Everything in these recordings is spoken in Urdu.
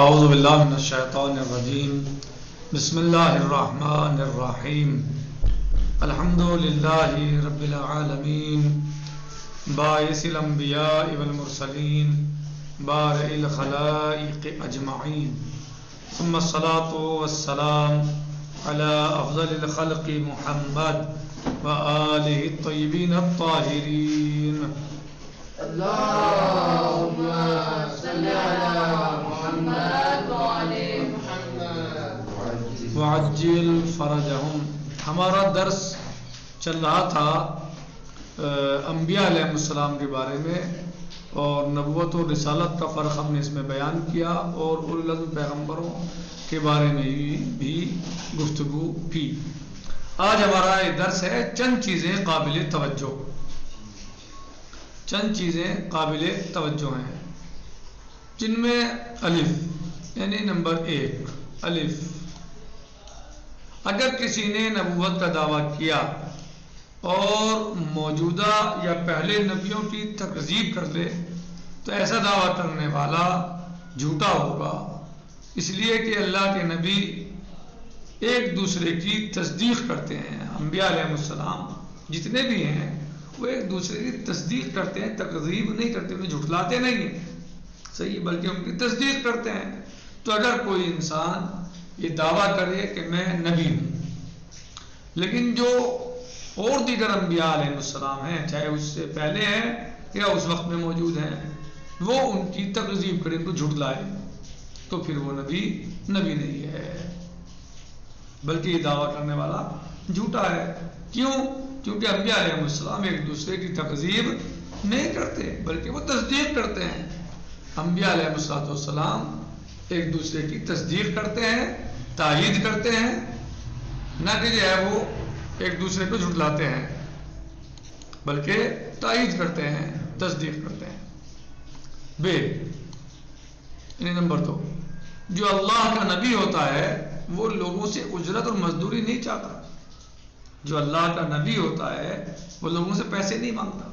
اعوذ باللہ من الشیطان الرجیم بسم اللہ الرحمن الرحیم الحمد للہ رب العالمین باعث الانبیاء والمرسلین بارئ الخلائق اجمعین ثم الصلاة والسلام على افضل الخلق محمد وآلہ الطیبین الطاہرین اللهم صل على محمد وعلى محمد وعجل فرجهم۔ ہمارا درس چل رہا تھا انبیاء علیہ السلام کے بارے میں، اور نبوت و رسالت کا فرق ہم نے اس میں بیان کیا، اور اولو العزم پیغمبروں کے بارے میں بھی گفتگو کی۔ آج ہمارا یہ درس ہے چند چیزیں قابل توجہ۔ چند چیزیں قابل توجہ ہیں جن میں الف یعنی نمبر 1 الف، اگر کسی نے نبوت کا دعویٰ کیا اور موجودہ یا پہلے نبیوں کی تکذیب کر لے تو ایسا دعویٰ کرنے والا جھوٹا ہوگا، اس لیے کہ اللہ کے نبی ایک دوسرے کی تصدیق کرتے ہیں۔ انبیاء علیہ السلام جتنے بھی ہیں وہ ایک دوسرے کی تصدیق کرتے ہیں، تکذیب نہیں کرتے، انہیں جھٹلاتے نہیں ہیں صحیح، بلکہ ان کی تصدیق کرتے ہیں۔ تو اگر کوئی انسان یہ دعویٰ کرے کہ میں نبی ہوں، لیکن جو اور دیگر انبیاء علیہ السلام ہیں، چاہے اس سے پہلے ہیں یا اس وقت میں موجود ہیں، وہ ان کی تکذیب کرے، ان کو جھٹلائے، تو پھر وہ نبی نہیں ہے، بلکہ یہ دعویٰ کرنے والا جھوٹا ہے۔ کیوں؟ کیونکہ انبیاء علیہ السلام ایک دوسرے کی تکذیب نہیں کرتے بلکہ وہ تصدیق کرتے ہیں۔ انبیاء علیہ السلام ایک دوسرے کی تصدیق کرتے ہیں، تائید کرتے ہیں، نہ کہ جو ہے وہ ایک دوسرے کو جھٹلاتے ہیں، بلکہ تائید کرتے ہیں، تصدیق کرتے ہیں۔ بے یعنی نمبر 2، جو اللہ کا نبی ہوتا ہے وہ لوگوں سے اجرت اور مزدوری نہیں چاہتا۔ جو اللہ کا نبی ہوتا ہے وہ لوگوں سے پیسے نہیں مانگتا،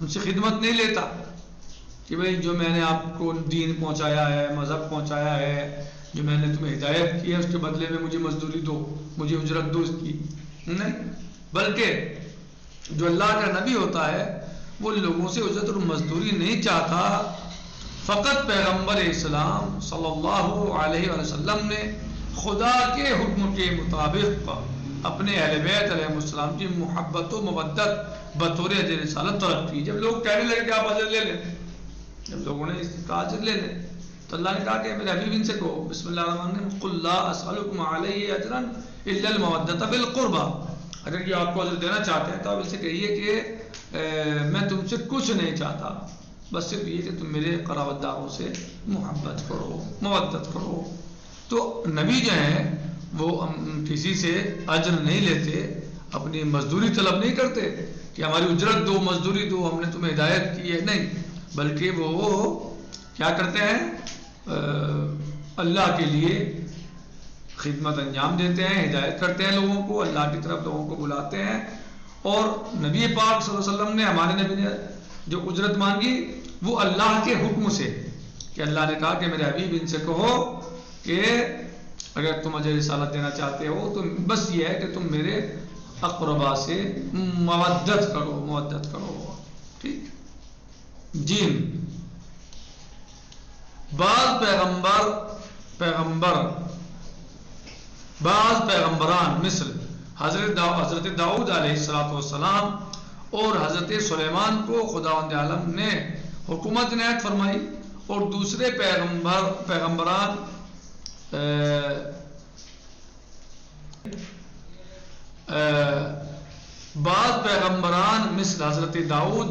ان سے خدمت نہیں لیتا کہ بھئی جو میں نے آپ کو دین پہنچایا ہے، مذہب پہنچایا ہے، جو میں نے تمہیں ہدایت کی ہے، اس کے بدلے میں مجھے مزدوری دو، مجھے اجرت دو اس کی، نہیں، بلکہ جو اللہ کا نبی ہوتا ہے وہ لوگوں سے اجرت اور مزدوری نہیں چاہتا۔ فقط پیغمبر اسلام صلی اللہ علیہ وسلم نے خدا کے حکم کے مطابق اپنے اہل بیت علیہ السلام کی محبت و مودت بطور اجر رسالت طلب کی۔ جب لوگ کہنے لگے کہ آپ اجر لے لیں، جب لوگوں نے کہا اجر لے لیں، تو اللہ نے کہا کہ میرے حبیب ان سے کہو بسم اللہ الرحمن الرحیم قل لا اسألکم علیہ اجرا الا المودۃ بالقربى، اگر یہ آپ کو اجر دینا چاہتے ہیں تو آپ ان سے کہیے کہ میں تم سے کچھ نہیں چاہتا، بس صرف یہ کہ تم میرے قرابت داروں سے محبت کرو، مودت کرو۔ تو نبی جو ہیں وہ کسی سے اجر نہیں لیتے، اپنی مزدوری طلب نہیں کرتے کہ ہماری اجرت دو، مزدوری دو، ہم نے تمہیں ہدایت کی ہے، نہیں، بلکہ وہ کیا کرتے ہیں؟ اللہ کے لیے خدمت انجام دیتے ہیں، ہدایت کرتے ہیں لوگوں کو، اللہ کی طرف لوگوں کو بلاتے ہیں۔ اور نبی پاک صلی اللہ علیہ وسلم نے، ہمارے نبی نے جو اجرت مانگی وہ اللہ کے حکم سے، کہ اللہ نے کہا کہ میرے حبیب ان سے کہو کہ اگر تم اجر رسالت دینا چاہتے ہو تو بس یہ ہے کہ تم میرے اقربا سے مودت کرو، ٹھیک۔ جیم، بعض پیغمبران مثل حضرت داؤد علیہ السلام اور حضرت سلیمان کو خداوند عالم نے حکومت عنایت فرمائی، اور دوسرے پیغمبران بعض پیغمبران مثل حضرت داؤد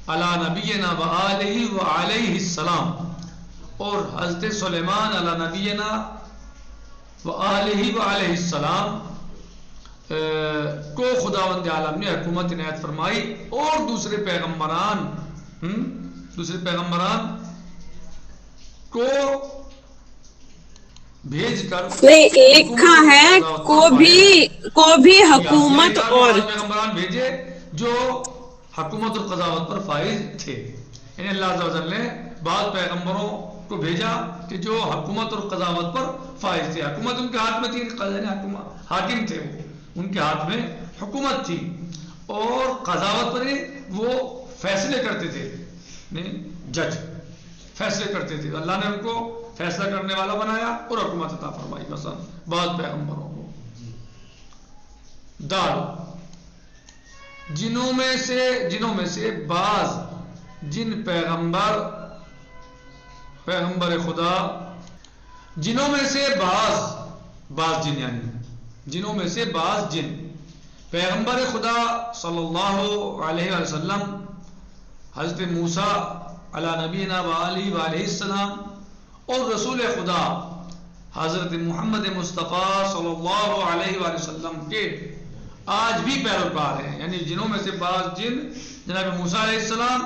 علی نبینا و علیہ السلام اور حضرت سلیمان علی نبینا و علیہ السلام کو خداوند عالم نے حکومت عنایت فرمائی، اور دوسرے پیغمبران کو بھیج کر لکھا ہے کو بھی حکومت اور پیغمبران بھیجے جو حکومت اور قضاوت پر فائز تھے، یعنی اللہ عز و جل نے بعض پیغمبروں کو بھیجا کہ جو حکومت اور قضاوت پر فائز تھے. حکومت ان کے ہاتھ میں تھی، حاکم تھے، ان کے ہاتھ میں حکومت تھی، اور قضاوت پر وہ فیصلے کرتے تھے، جج فیصلے کرتے تھے. اللہ نے ان کو فیصلہ کرنے والا بنایا اور حکومت عطا فرمائی. مثلا بعض پیغمبروں کو دال، جنوں میں سے بعض جن پیغمبر خدا، جنوں میں سے بعض جن، یعنی جنوں میں سے بعض جن پیغمبر خدا صلی اللہ علیہ وسلم حضرت موسیٰ علی نبینا وعلیہ السلام اور رسول خدا حضرت محمد مصطفیٰ صلی اللہ علیہ وآلہ وسلم کے آج بھی پیروکار ہیں. یعنی جنوں میں سے بعض جن جناب موسیٰ علیہ السلام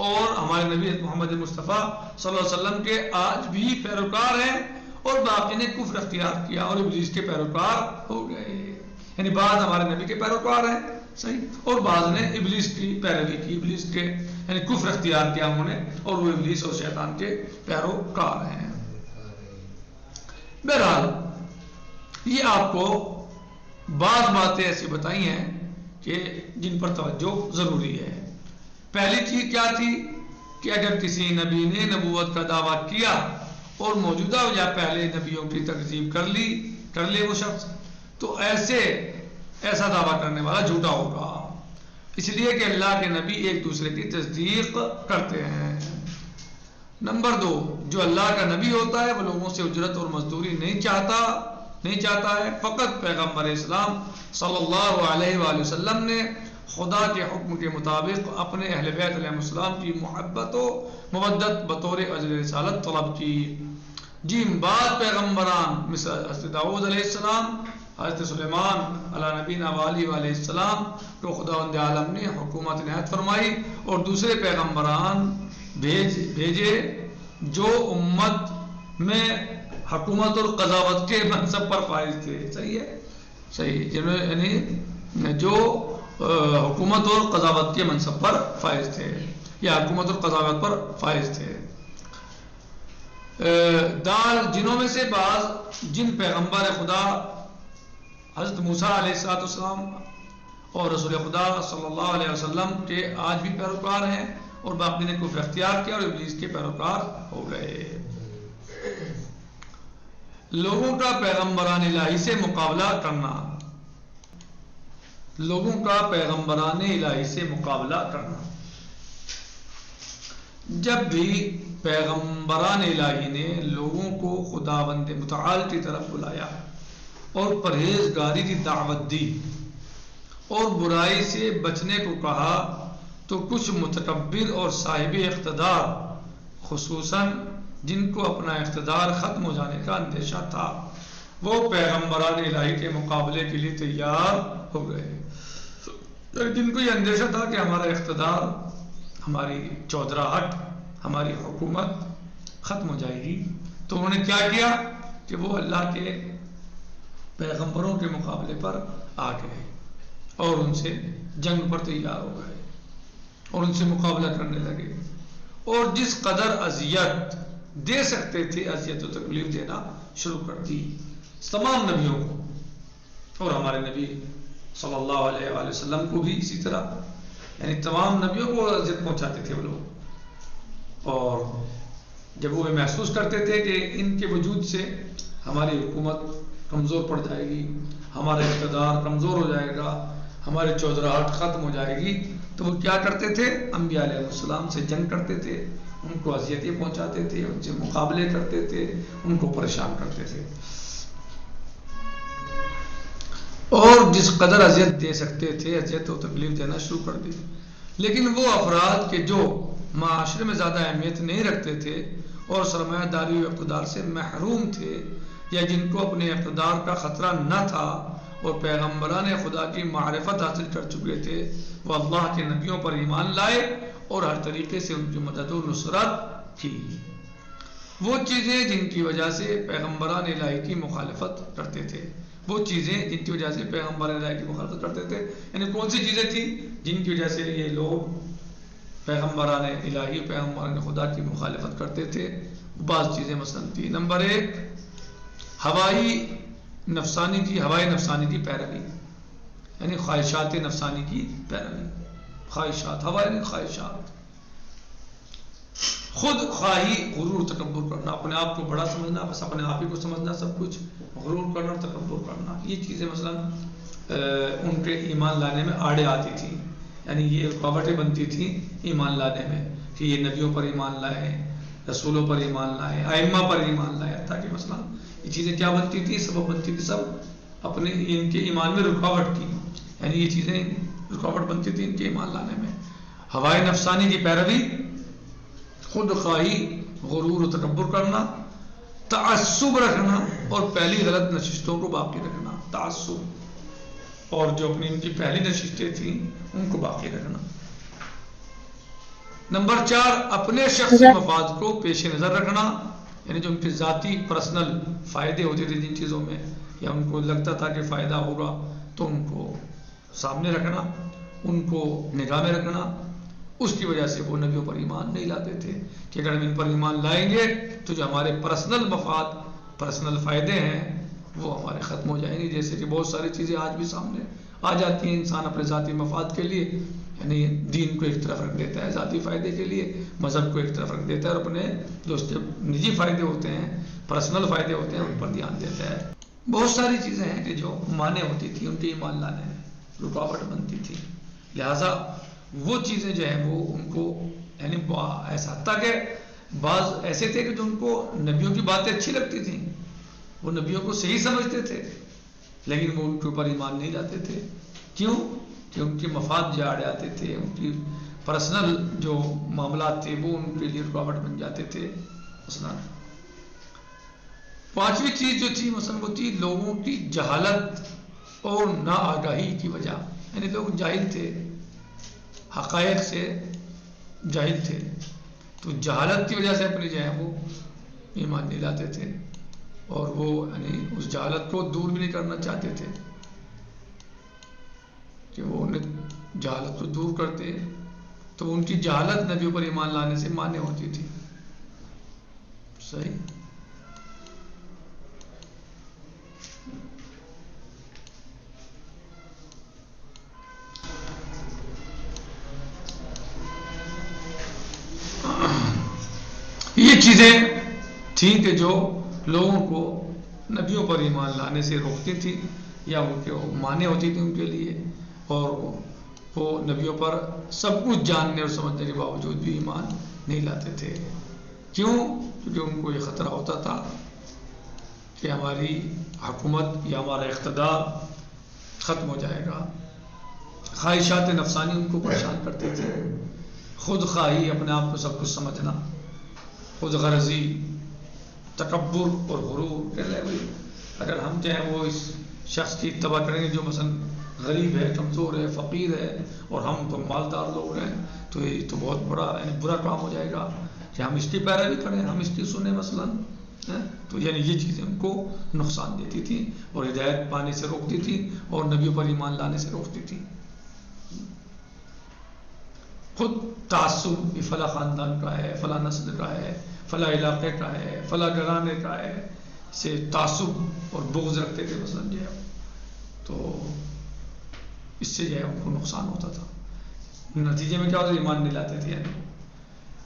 اور ہمارے نبی محمد مصطفیٰ صلی اللہ علیہ وسلم کے آج بھی پیروکار ہیں، اور باقی نے کفر اختیار کیا اور ابلیس کے پیروکار ہو گئے. یعنی بعض ہمارے نبی کے پیروکار ہیں، صحیح، اور بعض نے ابلیس کی پیروی کی، ابلیس کے یعنی کفر اختیار کیا انہوں نے، اور وہ ابلیس اور شیطان کے پیروکار ہیں. بہرحال یہ آپ کو بعض باتیں ایسی بتائی ہیں کہ جن پر توجہ ضروری ہے. پہلی چیز کیا تھی کہ اگر کسی نبی نے نبوت کا دعویٰ کیا اور موجودہ یا پہلے نبیوں کی تکذیب کر لے وہ شخص، تو ایسا دعویٰ کرنے والا جھوٹا ہوگا، اس لیے کہ اللہ کے نبی ایک دوسرے کی تصدیق کرتے ہیں. نمبر 2، جو اللہ کا نبی ہوتا ہے وہ لوگوں سے اجرت اور مزدوری نہیں چاہتا ہے. فقط پیغمبر اسلام صلی اللہ علیہ وآلہ وسلم نے خدا کے حکم کے مطابق اپنے اہل بیت علیہ السلام کی محبت و مودت بطور اجر رسالت طلب کی. جیم بعد پیغمبران مثل حضرت داؤد علیہ السلام، حضرت سلیمان علی نبینا علیہ السلام کو خداوند عالم نے حکومت عنایت فرمائی، اور دوسرے پیغمبران بھیجے جو امت میں حکومت اور قضاوت کے منصب پر فائز تھے. صحیح ہے، صحیح، یعنی جو حکومت اور قضاوت کے منصب پر فائز تھے یا حکومت اور قضاوت پر فائز تھے. دال، جنوں میں سے بعض جن پیغمبر خدا حضرت موسیٰ علیہ السلام اور رسول خدا صلی اللہ علیہ وسلم کے آج بھی پیروکار ہیں، اور باقی نے کفر اختیار کیا اور ابلیس کے پیروکار ہو گئے. لوگوں کا پیغمبران الہی سے مقابلہ کرنا، لوگوں کا پیغمبران الہی سے مقابلہ کرنا. جب بھی پیغمبران الہی نے لوگوں کو خداوند متعال کی طرف بلایا اور پرہیزگاری کی دعوت دی اور برائی سے بچنے کو کہا، تو کچھ متکبر اور صاحب اقتدار، خصوصاً جن کو اپنا اقتدار ختم ہو جانے کا اندیشہ تھا، وہ پیغمبران الہی کے مقابلے کے لیے تیار ہو گئے. جن کو یہ اندیشہ تھا کہ ہمارا اقتدار، ہماری چودراہٹ، ہماری حکومت ختم ہو جائے گی، تو انہوں نے کیا کیا کہ وہ اللہ کے پیغمبروں کے مقابلے پر آ گئے اور ان سے جنگ پر تیار ہو گئے اور ان سے مقابلہ کرنے لگے، اور جس قدر اذیت دے سکتے تھے اذیت و تکلیف دینا شروع کر دی تمام نبیوں کو، اور ہمارے نبی صلی اللہ علیہ وآلہ وسلم کو بھی اسی طرح، یعنی تمام نبیوں کو اذیت پہنچاتے تھے وہ لوگ. اور جب وہ محسوس کرتے تھے کہ ان کے وجود سے ہماری حکومت کمزور پڑ جائے گی، ہمارا اقتدار کمزور ہو جائے گا، ہماری چودراہٹ ختم ہو جائے گی، تو وہ کیا کرتے تھے؟ انبیاء علیہ السلام سے جنگ کرتے تھے، ان کو اذیتیں پہنچاتے تھے، ان سے مقابلے کرتے تھے، ان کو پریشان کرتے تھے، اور جس قدر اذیت دے سکتے تھے اذیت و تکلیف دینا شروع کر دی. لیکن وہ افراد کہ جو معاشرے میں زیادہ اہمیت نہیں رکھتے تھے اور سرمایہ داری و اقتدار سے محروم تھے، یا جن کو اپنے اقتدار کا خطرہ نہ تھا اور پیغمبران خدا کی معرفت حاصل کر چکے تھے، وہ اللہ کے نبیوں پر ایمان لائے اور ہر طریقے سے ان کی مدد و نصرت کی. وہ چیزیں جن کی وجہ سے پیغمبران الہی کی مخالفت کرتے تھے، وہ چیزیں جن کی وجہ سے پیغمبر الہی کی مخالفت کرتے تھے، یعنی کون سی چیزیں تھیں جن کی وجہ سے یہ لوگ پیغمبران الہی پیغمبران خدا کی مخالفت کرتے تھے. بعض چیزیں مثلا تھی. نمبر 1 ہوائے نفسانی کی پیروی، یعنی خواہشات نفسانی کی پیروی. خواہشات، ہوائے خواہشات، خود خواہی، غرور، تکبر کرنا، اپنے آپ کو بڑا سمجھنا، بس اپنے آپ ہی کو سمجھنا سب کچھ، غرور کرنا، تکبر کرنا. یہ چیزیں مثلا ان کے ایمان لانے میں آڑے آتی تھی، یعنی یہ رکاوٹیں بنتی تھیں ایمان لانے میں، کہ یہ نبیوں پر ایمان لائے، رسولوں پر ایمان لائے، ائمہ پر ایمان لائے. تاکہ مثلا یہ چیزیں کیا بنتی تھی، سبب بنتی تھی سب اپنے ان کے ایمان میں رکاوٹ کی، یعنی یہ چیزیں رکاوٹ بنتی تھی ان کے ایمان لانے میں. ہوائے نفسانی کی پیروی، خود خواہی، غرور و تکبر کرنا، تعصب رکھنا اور پہلی غلط نشستوں کو باقی رکھنا. تعصب، اور جو اپنی ان کی پہلی نشستیں تھیں ان کو باقی رکھنا. نمبر 4 اپنے شخصی مفاد کو پیش نظر رکھنا، یعنی جو ان کے ذاتی پرسنل فائدے ہوتے تھے جن چیزوں میں، یا ان کو لگتا تھا کہ فائدہ ہوگا تو ان کو سامنے رکھنا، ان کو نگاہ میں رکھنا. اس کی وجہ سے وہ نبیوں پر ایمان نہیں لاتے تھے کہ اگر ہم ان پر ایمان لائیں گے تو جو ہمارے پرسنل مفاد، پرسنل فائدے ہیں وہ ہمارے ختم ہو جائیں گے. جیسے کہ بہت ساری چیزیں آج بھی سامنے آ جاتی ہیں، انسان اپنے ذاتی مفاد کے لیے یعنی دین کو ایک طرف رکھ دیتا ہے، ذاتی فائدے کے لیے مذہب کو ایک طرف رکھ دیتا ہے، اور اپنے جو اس کے نجی فائدے ہوتے ہیں، پرسنل فائدے ہوتے ہیں، ان پر دھیان دیتا ہے. بہت ساری چیزیں ہیں کہ جو مانع ہوتی تھی ان کے ایمان لانے میں، رکاوٹ بنتی تھی. لہٰذا وہ چیزیں جو ہیں وہ ان کو یعنی ایسا حتیٰ کہ بعض ایسے تھے کہ جو ان کو نبیوں کی باتیں اچھی لگتی تھیں، وہ نبیوں کو صحیح سمجھتے تھے، لیکن وہ ان کے اوپر ایمان نہیں لاتے تھے. کیوں؟ کہ ان کے مفاد جو آڑے آتے تھے، ان کی پرسنل جو معاملات تھے وہ ان کے لیے رکاوٹ بن جاتے تھے. مثلا 5ویں چیز جو تھی مثلا وہ تھی لوگوں کی جہالت اور ناآگاہی کی وجہ، یعنی لوگ جاہل تھے، حقائق سے جاہل تھے، تو جہالت کی وجہ سے اپنی جو ہے وہ ایمان نہیں لاتے تھے، اور وہ یعنی اس جہالت کو دور بھی نہیں کرنا چاہتے تھے کہ وہ انہیں جہالت کو دور کرتے تو ان کی جہالت نبیوں پر ایمان لانے سے مانع ہوتی تھی. صحیح. یہ چیزیں تھیں کہ جو لوگوں کو نبیوں پر ایمان لانے سے روکتی تھی، یا ان کے مانع ہوتی تھی ان کے لیے، اور وہ نبیوں پر سب کچھ جاننے اور سمجھنے کے باوجود بھی ایمان نہیں لاتے تھے. کیوں؟ کیونکہ ان کو یہ خطرہ ہوتا تھا کہ ہماری حکومت یا ہمارا اقتدار ختم ہو جائے گا. خواہشات نفسانی ان کو پریشان کرتے تھے، خود خواہی، اپنے آپ کو سب کچھ سمجھنا، خود غرضی، تکبر اور غرور. کہہ لیں بھائی اگر ہم چاہیں وہ اس شخص کی اتباع کریں گے جو مثلا غریب ہے، کمزور ہے، فقیر ہے، اور ہم تو مالدار لوگ ہیں، تو یہ تو بہت بڑا یعنی برا کام ہو جائے گا کہ ہم اس کی پیروی کریں، ہم اس کی سنیں مثلا. تو یعنی یہ چیزیں ان کو نقصان دیتی تھیں اور ہدایت پانے سے روکتی تھی اور نبیوں پر ایمان لانے سے روکتی تھی. خود تعصب، فلاں خاندان کا ہے، فلاں نسل کا ہے، فلاں علاقے کا ہے، فلاں گھرانے کا ہے، سے تعصب اور بغض رکھتے تھے مثلا جو ہے، تو اس سے جو ہے ان کو نقصان ہوتا تھا. نتیجے میں کیا ہوتا ہے، ایمان نہیں لاتے تھے، یعنی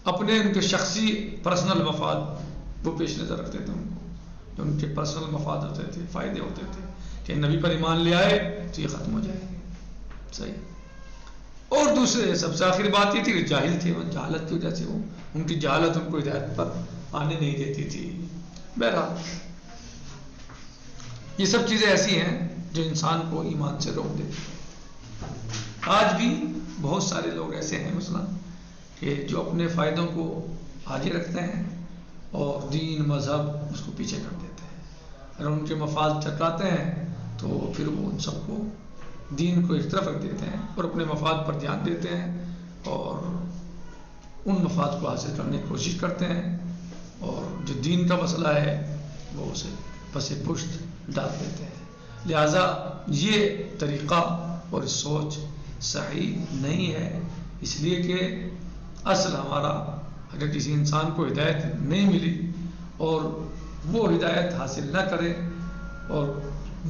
اپنے ان کے شخصی پرسنل مفاد وہ پیش نظر رکھتے تھے. ان کو جو ان کے پرسنل مفاد ہوتے تھے، فائدے ہوتے تھے کہ نبی پر ایمان لے آئے تو یہ ختم ہو جائے گے. صحیح. اور دوسرے سب سے آخری بات یہ تھی کہ جاہل تھے، وہ جہالت کی وجہ سے وہ ان کی جہالت ان کو ہدایت پر آنے نہیں دیتی تھی. بہرحال یہ سب چیزیں ایسی ہیں جو انسان کو ایمان سے روک دیتی. آج بھی بہت سارے لوگ ایسے ہیں مثلا کہ جو اپنے فائدوں کو آگے رکھتے ہیں اور دین مذہب اس کو پیچھے کر دیتے ہیں. اگر ان کے مفاد ٹکراتے ہیں تو پھر وہ ان سب کو دین کو ایک طرف رکھ دیتے ہیں اور اپنے مفاد پر دھیان دیتے ہیں اور ان مفاد کو حاصل کرنے کی کوشش کرتے ہیں، اور جو دین کا مسئلہ ہے وہ اسے پس پشت ڈال دیتے ہیں. لہٰذا یہ طریقہ اور سوچ صحیح نہیں ہے، اس لیے کہ اصل ہمارا اگر کسی انسان کو ہدایت نہیں ملی اور وہ ہدایت حاصل نہ کرے اور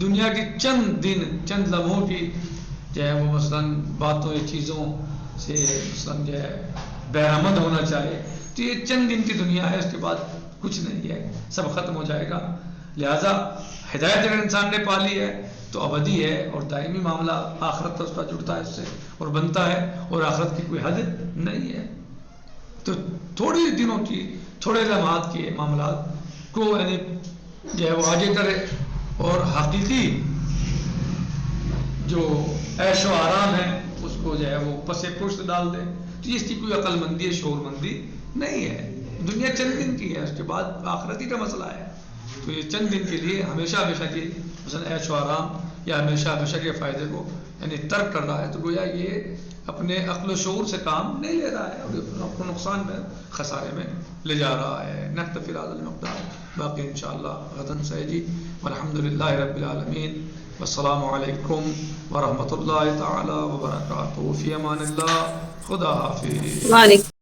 دنیا کی چند دن چند لمحوں کی جو ہے وہ مثلاً باتوں یا چیزوں سے مثلاً جو ہے بہرمند ہونا چاہے تو یہ چند دن کی دنیا ہے، اس کے بعد کچھ نہیں ہے، سب ختم ہو جائے گا. لہذا ہدایت اگر انسان نے پا لی ہے تو ابدی ہے اور دائمی معاملہ آخرت کا اس کا جڑتا ہے اس سے اور بنتا ہے، اور آخرت کی کوئی حد نہیں ہے. تو تھوڑی دنوں کی تھوڑے لمحات کے معاملات کو یعنی جو ہے وہ آگے کرے اور حقیقی جو عیش و آرام ہے اس کو جو ہے وہ پس پشت ڈال دے. تو اس کی کوئی عقل مندی ہے، شعور مندی نہیں ہے. دنیا چند دن کی ہے، اس کے بعد آخرتی کا مسئلہ ہے. تو یہ چند دن کے لیے ہمیشہ ہمیشہ کی مثلا عیش و آرام یا ہمیشہ ہمیشہ کے فائدے کو یعنی ترک کر رہا ہے، تو گویا یہ اپنے عقل و شعور سے کام نہیں لے رہا ہے اور آپ کو نقصان میں خسارے میں لے جا رہا ہے. نکتفی بہذا المقدار، باقی انشاءاللہ غداً سیجی. والحمدللہ رب العالمین، والسلام علیکم ورحمۃ اللہ تعالی وبرکاتہ. فی امان اللہ. خدا حافظ. وعلیکم